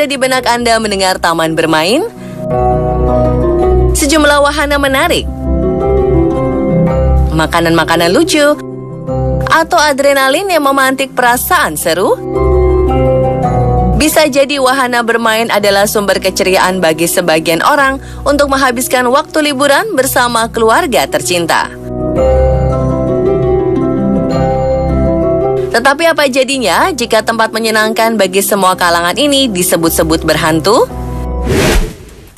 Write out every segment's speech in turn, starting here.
ada di benak Anda mendengar taman bermain? Sejumlah wahana menarik, makanan-makanan lucu, atau adrenalin yang memantik perasaan seru? Bisa jadi wahana bermain adalah sumber keceriaan bagi sebagian orang untuk menghabiskan waktu liburan bersama keluarga tercinta. Tetapi apa jadinya jika tempat menyenangkan bagi semua kalangan ini disebut-sebut berhantu?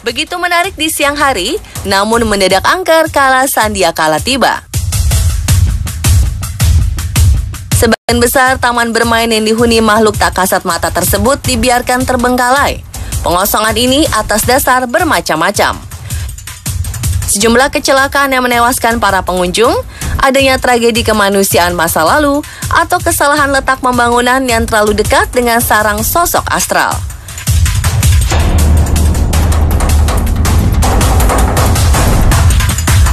Begitu menarik di siang hari, namun mendadak angker kala sandiakala tiba. Sebagian besar taman bermain yang dihuni makhluk tak kasat mata tersebut dibiarkan terbengkalai. Pengosongan ini atas dasar bermacam-macam. Sejumlah kecelakaan yang menewaskan para pengunjung, adanya tragedi kemanusiaan masa lalu, atau kesalahan letak pembangunan yang terlalu dekat dengan sarang sosok astral.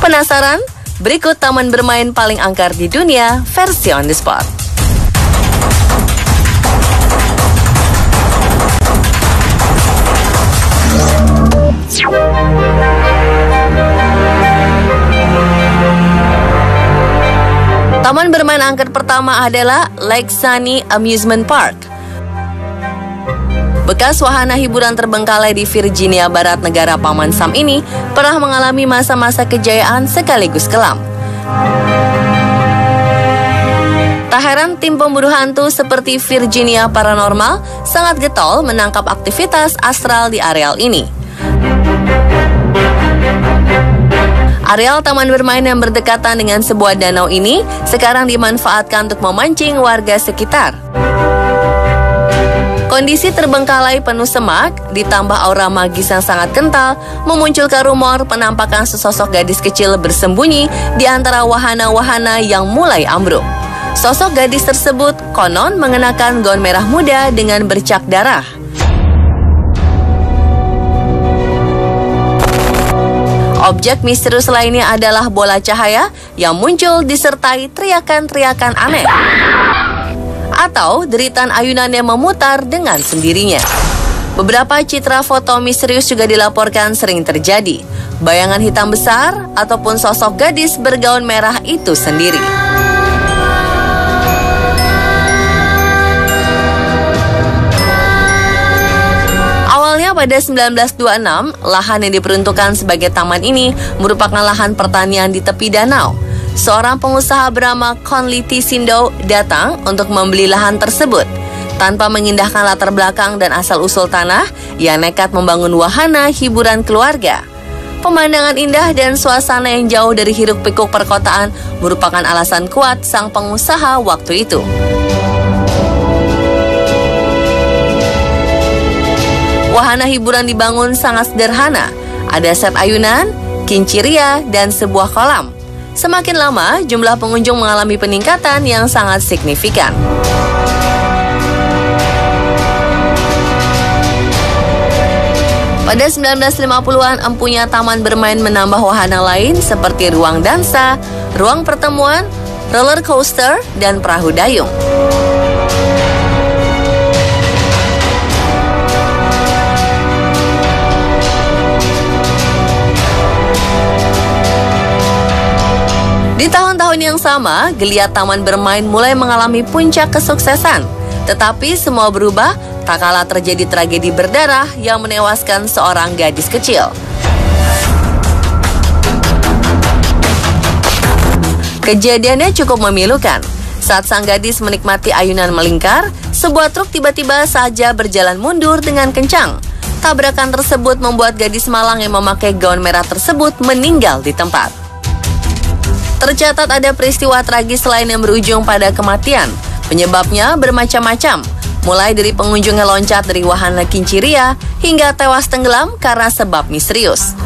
Penasaran? Berikut taman bermain paling angker di dunia versi on the spot. Taman bermain angker pertama adalah Lake Sunny Amusement Park. Bekas wahana hiburan terbengkalai di Virginia Barat, negara Paman Sam ini pernah mengalami masa-masa kejayaan sekaligus kelam. Tak heran tim pemburu hantu seperti Virginia Paranormal sangat getol menangkap aktivitas astral di areal ini. Areal taman bermain yang berdekatan dengan sebuah danau ini sekarang dimanfaatkan untuk memancing warga sekitar. Kondisi terbengkalai penuh semak, ditambah aura magis yang sangat kental, memunculkan rumor penampakan sesosok gadis kecil bersembunyi di antara wahana-wahana yang mulai ambruk. Sosok gadis tersebut konon mengenakan gaun merah muda dengan bercak darah. Objek misterius lainnya adalah bola cahaya yang muncul disertai teriakan-teriakan aneh atau deritan ayunan yang memutar dengan sendirinya. Beberapa citra foto misterius juga dilaporkan sering terjadi. Bayangan hitam besar ataupun sosok gadis bergaun merah itu sendiri. Pada 1926, lahan yang diperuntukkan sebagai taman ini merupakan lahan pertanian di tepi danau. Seorang pengusaha bernama Conley T. Sindo datang untuk membeli lahan tersebut. Tanpa mengindahkan latar belakang dan asal-usul tanah, ia nekat membangun wahana hiburan keluarga. Pemandangan indah dan suasana yang jauh dari hiruk-pikuk perkotaan merupakan alasan kuat sang pengusaha waktu itu. Wahana hiburan dibangun sangat sederhana. Ada set ayunan, kinciria, dan sebuah kolam. Semakin lama, jumlah pengunjung mengalami peningkatan yang sangat signifikan. Pada 1950-an, empunya taman bermain menambah wahana lain seperti ruang dansa, ruang pertemuan, roller coaster, dan perahu dayung. Di tahun-tahun yang sama, geliat taman bermain mulai mengalami puncak kesuksesan. Tetapi semua berubah tak kala terjadi tragedi berdarah yang menewaskan seorang gadis kecil. Kejadiannya cukup memilukan. Saat sang gadis menikmati ayunan melingkar, sebuah truk tiba-tiba saja berjalan mundur dengan kencang. Tabrakan tersebut membuat gadis malang yang memakai gaun merah tersebut meninggal di tempat. Tercatat ada peristiwa tragis lain yang berujung pada kematian. Penyebabnya bermacam-macam, mulai dari pengunjung yang loncat dari wahana kinciria hingga tewas tenggelam karena sebab misterius.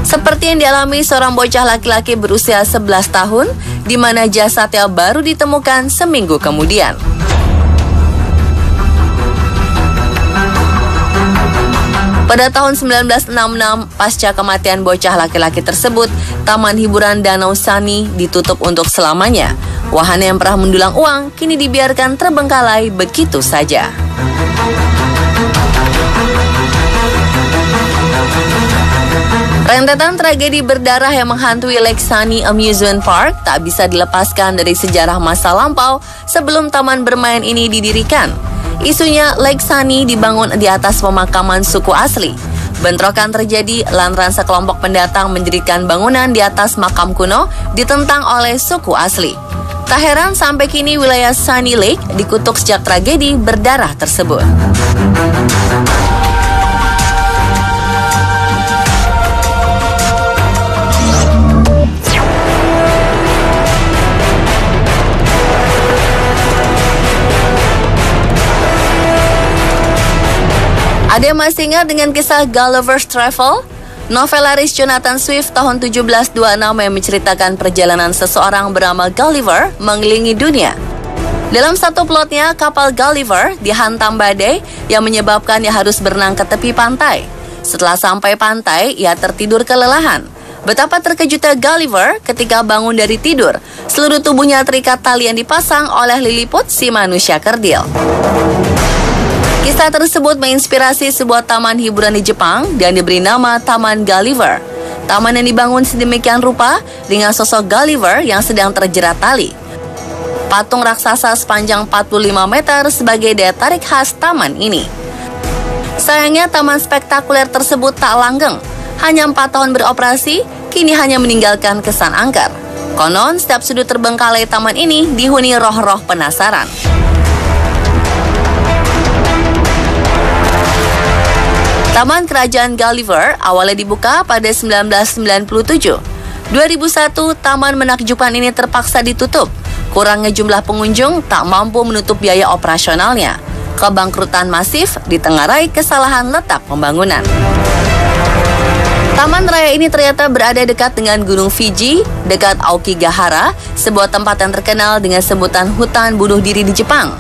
Seperti yang dialami seorang bocah laki-laki berusia 11 tahun, di mana jasadnya baru ditemukan seminggu kemudian. Pada tahun 1966, pasca kematian bocah laki-laki tersebut, Taman Hiburan Danau Sunny ditutup untuk selamanya. Wahana yang pernah mendulang uang kini dibiarkan terbengkalai begitu saja. Rentetan tragedi berdarah yang menghantui Lake Sunny Amusement Park tak bisa dilepaskan dari sejarah masa lampau sebelum taman bermain ini didirikan. Isunya Lake Sunny dibangun di atas pemakaman suku asli. Bentrokan terjadi lantaran sekelompok pendatang mendirikan bangunan di atas makam kuno ditentang oleh suku asli. Tak heran sampai kini wilayah Sunny Lake dikutuk sejak tragedi berdarah tersebut. Ada yang masih ingat dengan kisah Gulliver's Travel? Novel laris Jonathan Swift tahun 1726 yang menceritakan perjalanan seseorang bernama Gulliver mengelilingi dunia. Dalam satu plotnya, kapal Gulliver dihantam badai yang menyebabkan ia harus berenang ke tepi pantai. Setelah sampai pantai, ia tertidur kelelahan. Betapa terkejutnya Gulliver ketika bangun dari tidur. Seluruh tubuhnya terikat tali yang dipasang oleh Lilliput, si manusia kerdil. Kisah tersebut menginspirasi sebuah taman hiburan di Jepang dan diberi nama Taman Gulliver. Taman yang dibangun sedemikian rupa dengan sosok Gulliver yang sedang terjerat tali. Patung raksasa sepanjang 45 meter sebagai daya tarik khas taman ini. Sayangnya taman spektakuler tersebut tak langgeng. Hanya 4 tahun beroperasi, kini hanya meninggalkan kesan angker. Konon, setiap sudut terbengkalai taman ini dihuni roh-roh penasaran. Taman Kerajaan Gulliver awalnya dibuka pada 1997. 2001, taman menakjubkan ini terpaksa ditutup. Kurangnya jumlah pengunjung tak mampu menutup biaya operasionalnya. Kebangkrutan masif ditengarai kesalahan letak pembangunan. Taman raya ini ternyata berada dekat dengan Gunung Fiji, dekat Aokigahara, sebuah tempat yang terkenal dengan sebutan hutan bunuh diri di Jepang.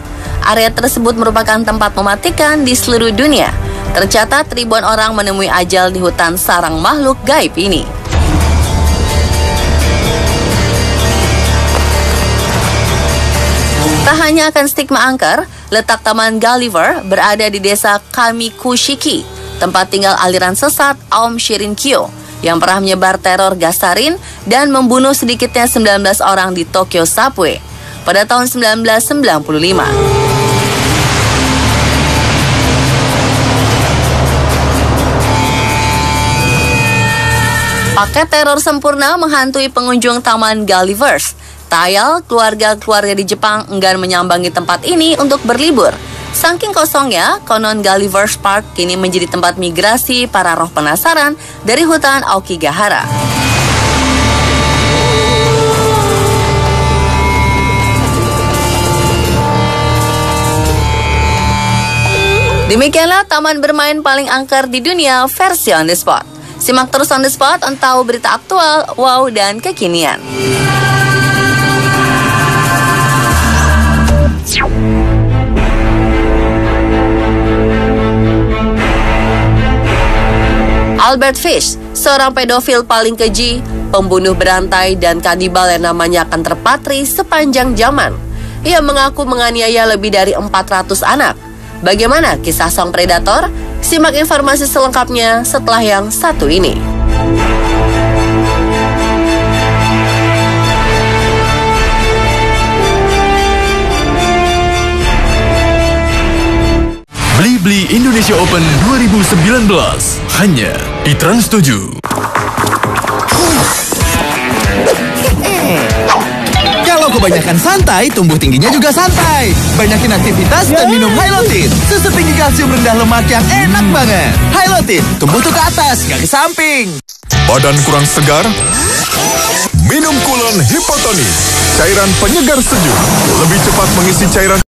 Area tersebut merupakan tempat mematikan di seluruh dunia. Tercatat ribuan orang menemui ajal di hutan sarang makhluk gaib ini. Tak hanya akan stigma angker, letak Taman Gulliver berada di desa Kamikushiki, tempat tinggal aliran sesat Aum Shirinkyo yang pernah menyebar teror gas sarin dan membunuh sedikitnya 19 orang di Tokyo Subway pada tahun 1995. Paket teror sempurna menghantui pengunjung Taman Gulliver's. Tayal, keluarga-keluarga di Jepang enggan menyambangi tempat ini untuk berlibur. Saking kosongnya, konon Gulliver's Park kini menjadi tempat migrasi para roh penasaran dari hutan Aokigahara. Demikianlah taman bermain paling angker di dunia versi On The Spot. Simak terus On The Spot untuk tahu berita aktual, wow, dan kekinian. Albert Fish, seorang pedofil paling keji, pembunuh berantai, dan kanibal yang namanya akan terpatri sepanjang zaman. Ia mengaku menganiaya lebih dari 400 anak. Bagaimana kisah sang predator? Simak informasi selengkapnya setelah yang satu ini. Blibli Indonesia Open 2019 hanya di Trans 7. Kalau kebanyakan santai, tumbuh tingginya juga santai. Banyakin aktivitas dan minum Hylotin. Susu tinggi kalsium rendah lemak yang enak banget. Hylotin, tumbuh tuh ke atas, gak ke samping. Badan kurang segar? Minum Kulon Hipotonis, cairan penyegar sejuk. Lebih cepat mengisi cairan